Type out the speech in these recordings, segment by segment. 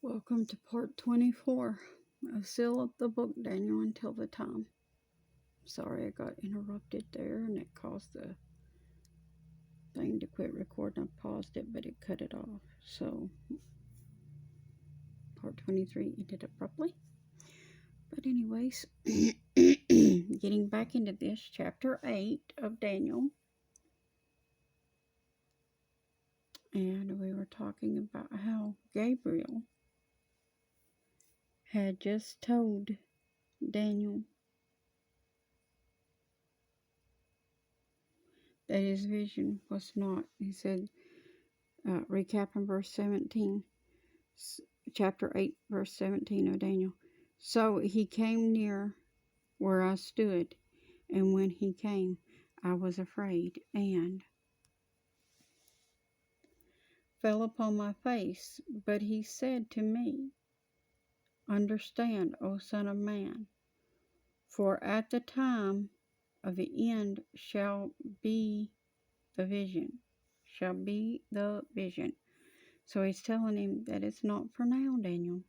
Welcome to part 24 of Seal Up the Book, Daniel, until the time. Sorry I got interrupted there and it caused the thing to quit recording. I paused it, but it cut it off. So, part 23 ended abruptly. But anyways, getting back into this, chapter 8 of Daniel. And we were talking about how Gabriel had just told Daniel that his vision was not, he said, recapping verse 17, chapter 8, verse 17 of Daniel. So he came near where I stood, and when he came, I was afraid, and fell upon my face. But he said to me, Understand, O Son of Man, for at the time of the end shall be the vision. Shall be the vision. So he's telling him that it's not for now, Daniel,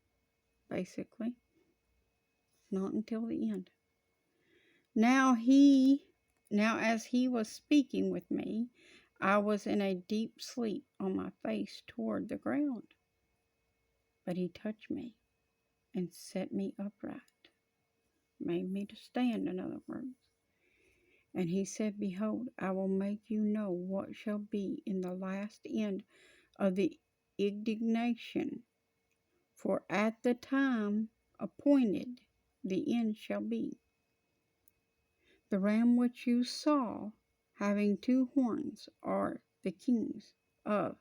basically. It's not until the end. Now as he was speaking with me, I was in a deep sleep on my face toward the ground. But he touched me and set me upright, made me to stand, in other words. And he said, Behold, I will make you know what shall be in the last end of the indignation. For at the time appointed, the end shall be. The ram which you saw, having two horns, are the kings of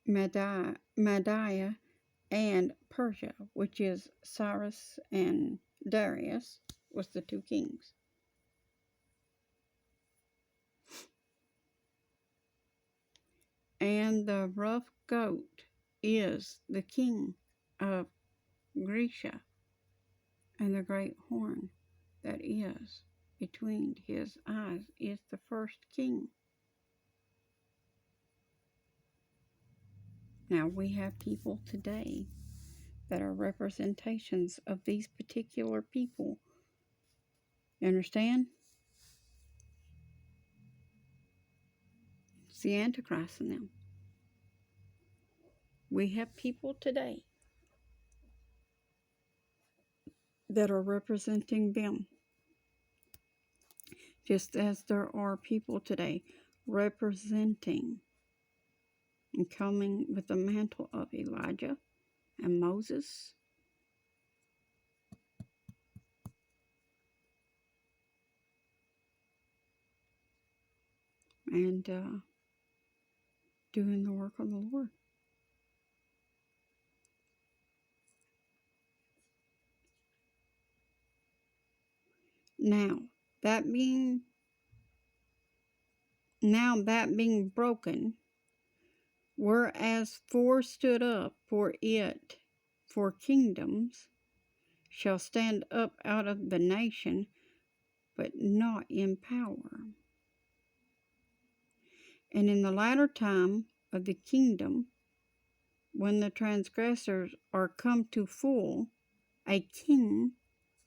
Media and Persia, which is Cyrus and Darius, was the two kings. And the rough goat is the king of Grecia, and the great horn that is between his eyes is the first king. Now we have people today that are representations of these particular people. You understand? It's the Antichrist in them. We have people today that are representing them, just as there are people today representing and coming with the mantle of Elijah and Moses and doing the work of the Lord. Now that being broken, whereas four stood up for it, for kingdoms shall stand up out of the nation, but not in power. And in the latter time of the kingdom, when the transgressors are come to full, a king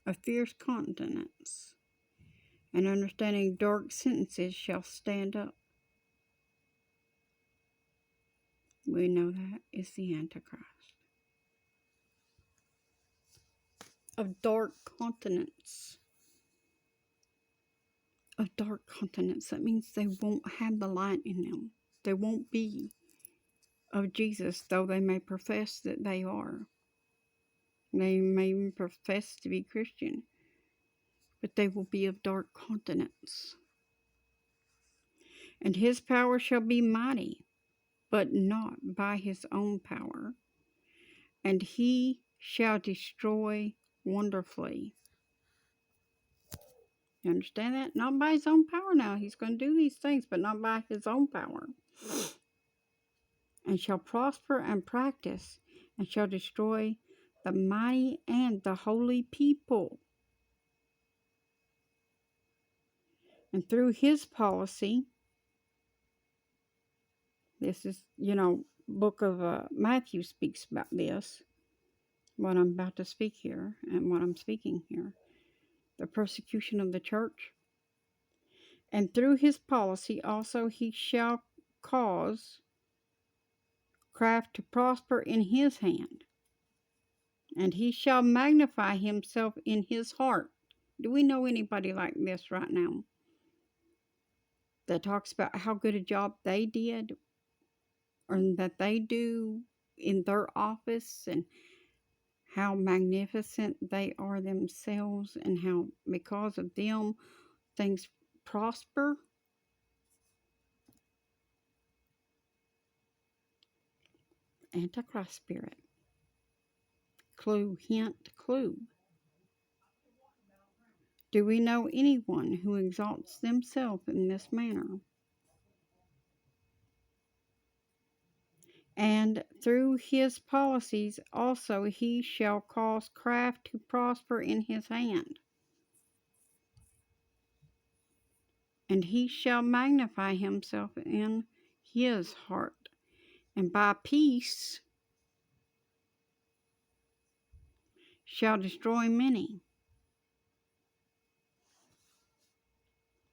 of fierce countenance and understanding dark sentences shall stand up. We know that is the Antichrist. Of dark countenance. Of dark countenance. That means they won't have the light in them. They won't be of Jesus, though they may profess that they are. They may even profess to be Christian, but they will be of dark countenance. And his power shall be mighty, but not by his own power. And he shall destroy wonderfully. You understand that? Not by his own power now. He's going to do these things, but not by his own power. And shall prosper and practice, and shall destroy the mighty and the holy people. And through his policy, this is, book of Matthew speaks about this, what I'm about to speak here and what I'm speaking here, the persecution of the church. And through his policy also he shall cause craft to prosper in his hand, and he shall magnify himself in his heart. Do we know anybody like this right now that talks about how good a job they did or that they do in their office and how magnificent they are themselves and how because of them things prosper? Antichrist spirit. Clue, hint, clue. Do we know anyone who exalts themselves in this manner? And through his policies also he shall cause craft to prosper in his hand, and he shall magnify himself in his heart, and by peace shall destroy many.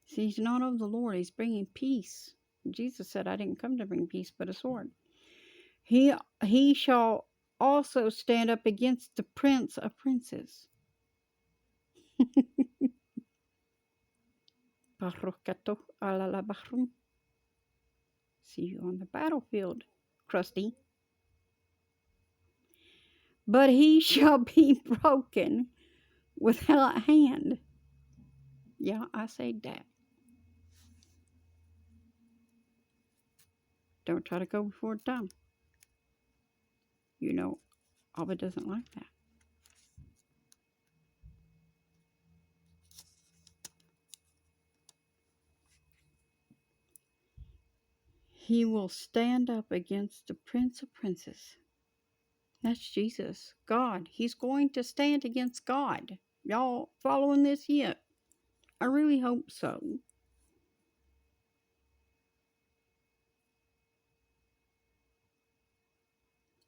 See, he's not of the Lord, he's bringing peace. Jesus said, I didn't come to bring peace but a sword. He shall also stand up against the prince of princes. See you on the battlefield, Krusty. But he shall be broken without hand. Yeah, I said that. Don't try to go before time. You know, Abba doesn't like that. He will stand up against the prince of princes. That's Jesus, God. He's going to stand against God. Y'all following this yet? I really hope so.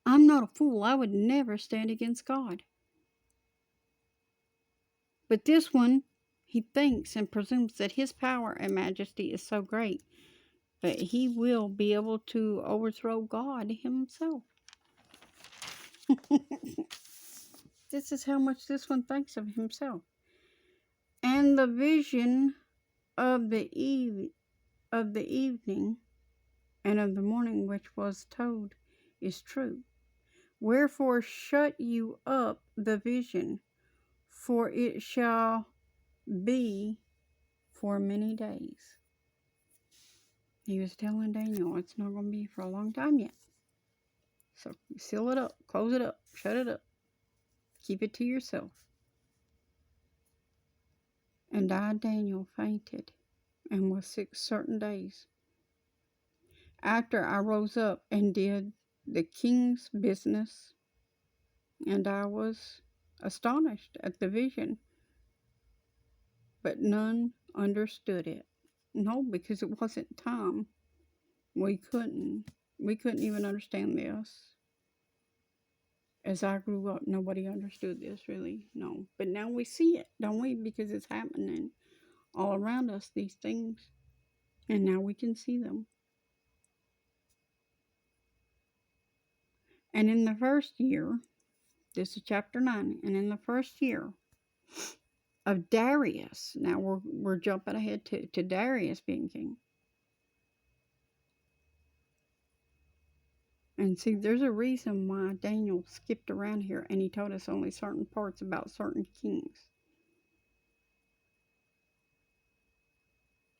I'm not a fool. I would never stand against God. But this one, he thinks and presumes that his power and majesty is so great that he will be able to overthrow God himself. This is how much this one thinks of himself. And the vision of the evening and of the morning which was told is true. Wherefore shut you up the vision, for it shall be for many days. He was telling Daniel it's not going to be for a long time yet. So seal it up, close it up, shut it up. Keep it to yourself. And I, Daniel, fainted and was sick certain days. After I rose up and did the king's business, and I was astonished at the vision, but none understood it. No, because it wasn't time. We couldn't even understand this. As I grew up, nobody understood this really, no. But now we see it, don't we? Because it's happening all around us, these things. And now we can see them. And in the first year, this is chapter 9, and in the first year of Darius, now we're jumping ahead to Darius being king. And see, there's a reason why Daniel skipped around here and he told us only certain parts about certain kings.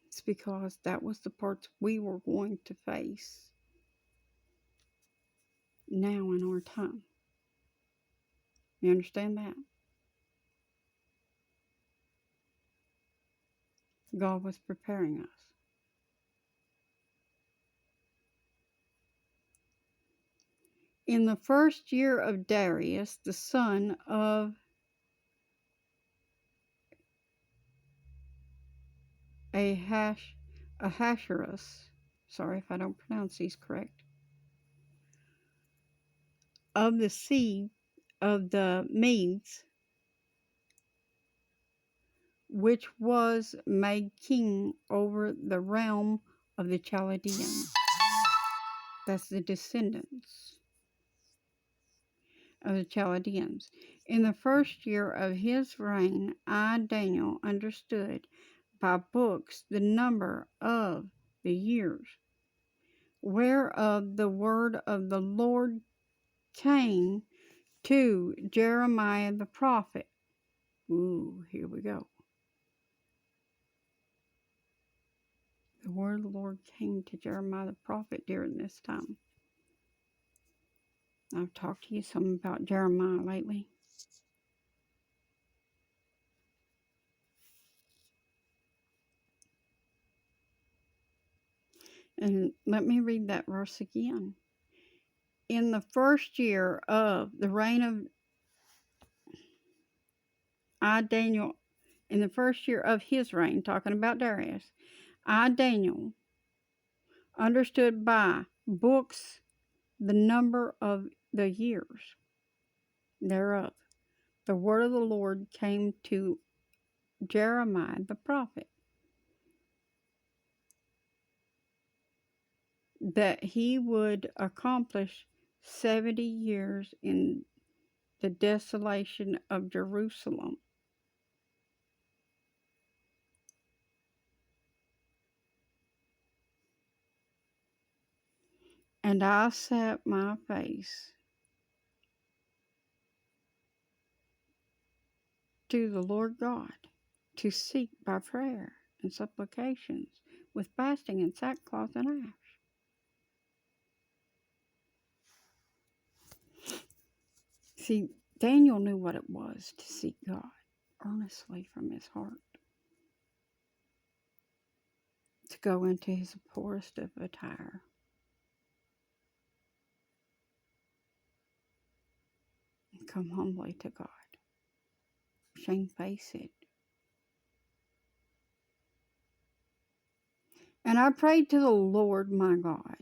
It's because that was the parts we were going to face now in our time. You understand that? God was preparing us. In the first year of Darius, the son of Ahasuerus, sorry if I don't pronounce these correct, of the seed of the Medes, which was made king over the realm of the Chaldeans. That's the descendants of the Chaldeans. In the first year of his reign, I, Daniel, understood by books the number of the years, whereof the word of the Lord came to Jeremiah the prophet. Ooh, here we go. The word of the Lord came to Jeremiah the prophet during this time. I've talked to you some about Jeremiah lately. And let me read that verse again. In the first year of the reign of Daniel, in the first year of his reign, talking about Darius, Daniel, understood by books the number of the years thereof. The word of the Lord came to Jeremiah the prophet, that he would accomplish 70 years in the desolation of Jerusalem. And I set my face to the Lord God to seek by prayer and supplications with fasting and sackcloth and ash. See, Daniel knew what it was to seek God earnestly from his heart, to go into his poorest of attire, and come humbly to God, shamefaced. And I prayed to the Lord my God,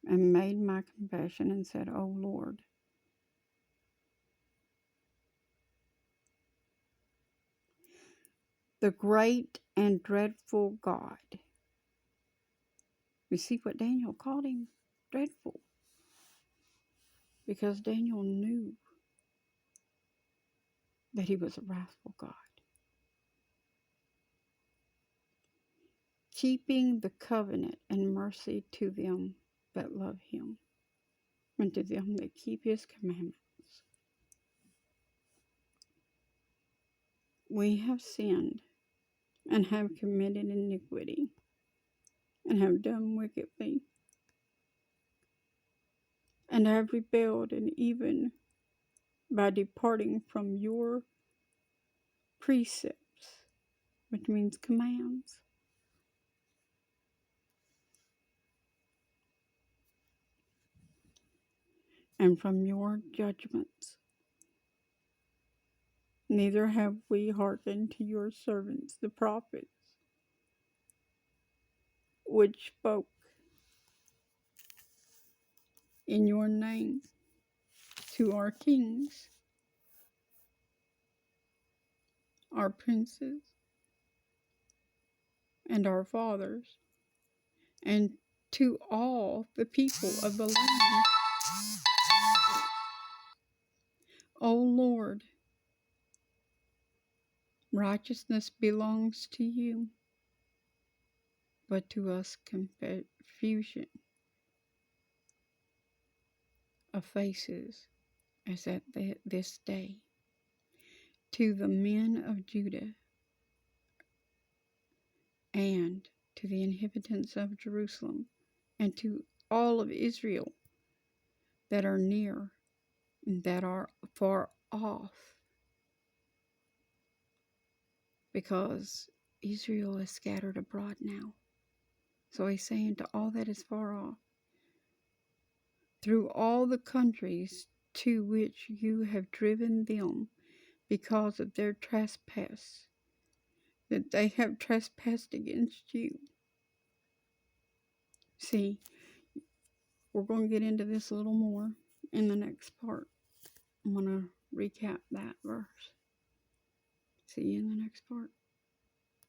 and made my confession, and said, O Lord, the great and dreadful God. You see what Daniel called him? Dreadful. Because Daniel knew that he was a wrathful God. Keeping the covenant and mercy to them that love him, and to them that keep his commandments. We have sinned, and have committed iniquity, and have done wickedly, and have rebelled, and even by departing from your precepts, which means commands, and from your judgments. Neither have we hearkened to your servants, the prophets, which spoke in your name to our kings, our princes, and our fathers, and to all the people of the land. O Lord, righteousness belongs to you, but to us confusion of faces as at this day. To the men of Judah and to the inhabitants of Jerusalem, and to all of Israel that are near and that are far off, because Israel is scattered abroad now. So he's saying to all that is far off, through all the countries to which you have driven them because of their trespass, that they have trespassed against you. See, we're going to get into this a little more in the next part. I'm going to recap that verse. See you in the next part.